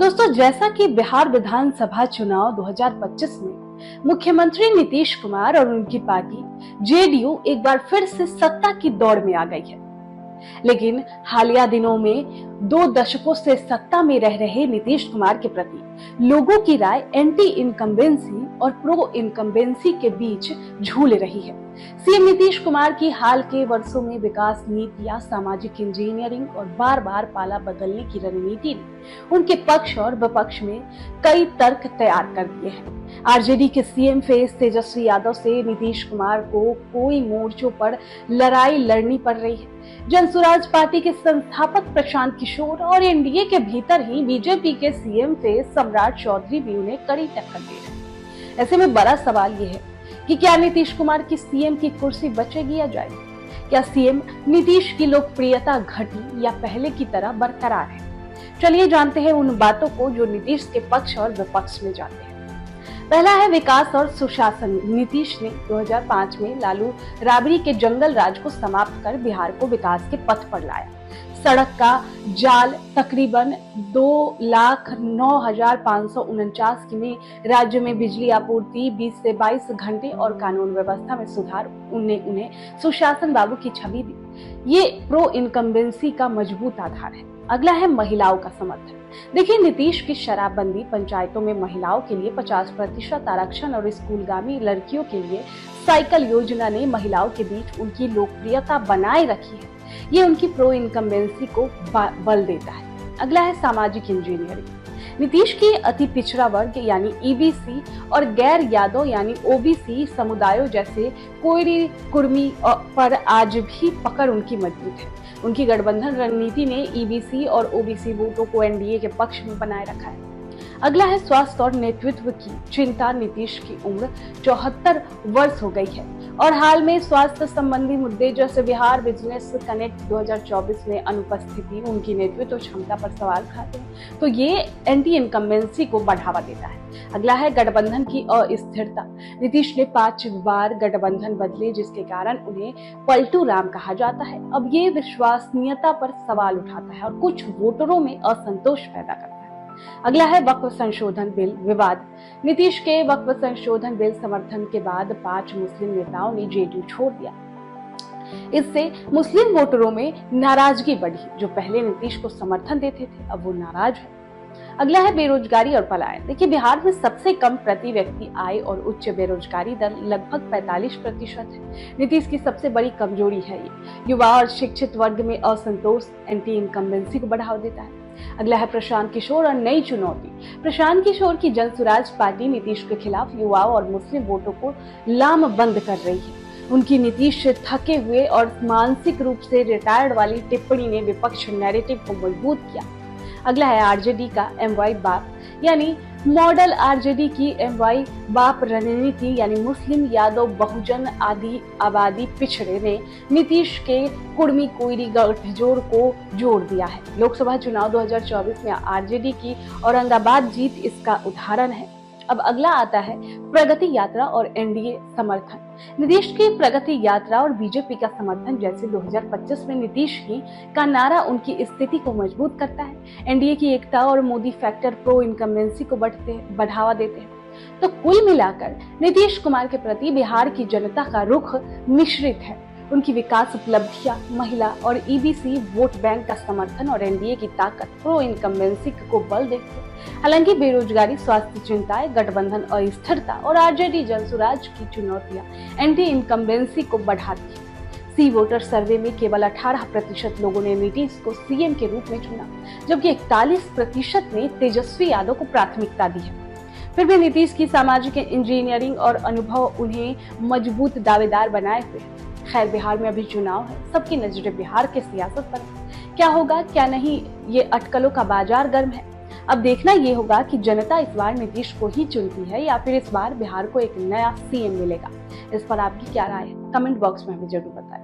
दोस्तों, जैसा कि बिहार विधानसभा चुनाव 2025 में मुख्यमंत्री नीतीश कुमार और उनकी पार्टी जेडीयू एक बार फिर से सत्ता की दौड़ में आ गई है। लेकिन हालिया दिनों में 2 दशकों से सत्ता में रह रहे नीतीश कुमार के प्रति लोगों की राय एंटी इनकम्बेंसी और प्रो इनकम्बेंसी के बीच झूल रही है। सीएम नीतीश कुमार की हाल के वर्षों में विकास नीतियां, सामाजिक इंजीनियरिंग और बार बार पाला बदलने की रणनीति ने उनके पक्ष और विपक्ष में कई तर्क तैयार कर दिए हैं। आरजेडी के सीएम फेस तेजस्वी यादव से नीतीश कुमार को कई मोर्चों पर लड़ाई लड़नी पड़ रही है। जनसुराज पार्टी के संस्थापक प्रशांत किशोर और एनडीए के भीतर ही बीजेपी के सीएम फेस सम्राट चौधरी भी उन्हें कड़ी टक्कर दे रहे हैं। ऐसे में बड़ा सवाल ये है कि क्या नीतीश कुमार की सीएम की कुर्सी बचेगी या जाएगी? क्या सीएम नीतीश की लोकप्रियता घटी या पहले की तरह बरकरार है? चलिए जानते हैं उन बातों को जो नीतीश के पक्ष और विपक्ष में जाते हैं। पहला है विकास और सुशासन। नीतीश ने 2005 में लालू राबड़ी के जंगल राज को समाप्त कर बिहार को विकास के पथ पर लाया। सड़क का जाल तकरीबन 2,09,549 की में राज्य में बिजली आपूर्ति 20 से 22 घंटे और कानून व्यवस्था में सुधार उन्हें सुशासन बाबू की छवि दी। ये प्रो इनकम्बेंसी का मजबूत आधार है। अगला है महिलाओं का समर्थन। देखिए, नीतीश की शराबबंदी, पंचायतों में महिलाओं के लिए 50% आरक्षण और स्कूलगामी लड़कियों के लिए साइकिल योजना ने महिलाओं के बीच उनकी लोकप्रियता बनाए रखी है। ये उनकी प्रो इनकम्बेंसी को बल देता है। अगला है सामाजिक इंजीनियरिंग। नीतीश की अति पिछड़ा वर्ग यानी ईबीसी और गैर यादव यानी ओबीसी समुदायों जैसे कोयरी कुर्मी पर आज भी पकड़ उनकी मजबूत है। उनकी गठबंधन रणनीति ने ईबीसी और ओबीसी वोटों को एनडीए के पक्ष में बनाए रखा है। अगला है स्वास्थ्य और नेतृत्व की चिंता। नीतीश की उम्र 74 वर्ष हो गई है और हाल में स्वास्थ्य संबंधी मुद्दे जैसे बिहार बिजनेस कनेक्ट 2024 में अनुपस्थिति उनकी नेतृत्व क्षमता पर सवाल उठाते हैं, तो ये एंटी इनकम्बेंसी को बढ़ावा देता है। अगला है गठबंधन की अस्थिरता। नीतीश ने 5 बार गठबंधन बदले, जिसके कारण उन्हें पलटू राम कहा जाता है। अब ये विश्वसनीयता पर सवाल उठाता है और कुछ वोटरों में असंतोष पैदा करता है। अगला है वक्फ संशोधन बिल विवाद। नीतीश के वक्फ संशोधन बिल समर्थन के बाद 5 मुस्लिम नेताओं ने जेडीयू छोड़ दिया। इससे मुस्लिम वोटरों में नाराजगी बढ़ी। जो पहले नीतीश को समर्थन देते थे, अब वो नाराज है। अगला है बेरोजगारी और पलायन। देखिए, बिहार में सबसे कम प्रति व्यक्ति आय और उच्च बेरोजगारी दर लगभग 45% है। नीतीश की सबसे बड़ी कमजोरी है ये। युवा और शिक्षित वर्ग में असंतोष एंटी इनकम्बेंसी को बढ़ावा देता है। अगला है प्रशांत किशोर और नई चुनौती। प्रशांत किशोर की जनसुराज पार्टी नीतीश के खिलाफ युवाओं और मुस्लिम वोटों को लामबंद कर रही है। उनकी नीतीश से थके हुए और मानसिक रूप से रिटायर्ड वाली टिप्पणी ने विपक्ष नैरेटिव को मजबूत किया। अगला है आरजेडी का एमवाई बाप यानी मॉडल आरजेडी की एमवाई बाप रणनीति यानी मुस्लिम, यादव, बहुजन आदि आबादी पिछड़े ने नीतीश के कुर्मी कोयरी गठजोड़ को जोड़ दिया है। लोकसभा चुनाव 2024 में आरजेडी की औरंगाबाद जीत इसका उदाहरण है। अब अगला आता है प्रगति यात्रा और एनडीए समर्थन। नीतीश की प्रगति यात्रा और बीजेपी का समर्थन जैसे 2025 में नीतीश का नारा उनकी स्थिति को मजबूत करता है। एनडीए की एकता और मोदी फैक्टर प्रो इनकम्बेंसी को बढ़ावा देते हैं। तो कुल मिलाकर नीतीश कुमार के प्रति बिहार की जनता का रुख मिश्रित है। उनकी विकास उपलब्धियां, महिला और ईबीसी वोट बैंक का समर्थन और एनडीए की ताकत प्रो इनकम्बेंसी को बल देती है। हालांकि बेरोजगारी, स्वास्थ्य चिंताएं, गठबंधन अस्थिरता और आरजेडी जनसुराज की चुनौतियां एंटी इनकम्बेंसी को बढ़ाती है। सी वोटर सर्वे में केवल 18% लोगों ने नीतीश को सीएम के रूप में चुना, जबकि 41% ने तेजस्वी यादव को प्राथमिकता दी है। फिर भी नीतीश की सामाजिक इंजीनियरिंग और अनुभव उन्हें मजबूत दावेदार बनाए हुए हैं। खैर, बिहार में अभी चुनाव है, सबकी नजरें बिहार के सियासत पर है। क्या होगा क्या नहीं, ये अटकलों का बाजार गर्म है। अब देखना ये होगा कि जनता इस बार नीतीश को ही चुनती है या फिर इस बार बिहार को एक नया सीएम मिलेगा। इस पर आपकी क्या राय है? कमेंट बॉक्स में हमें जरूर बताएं।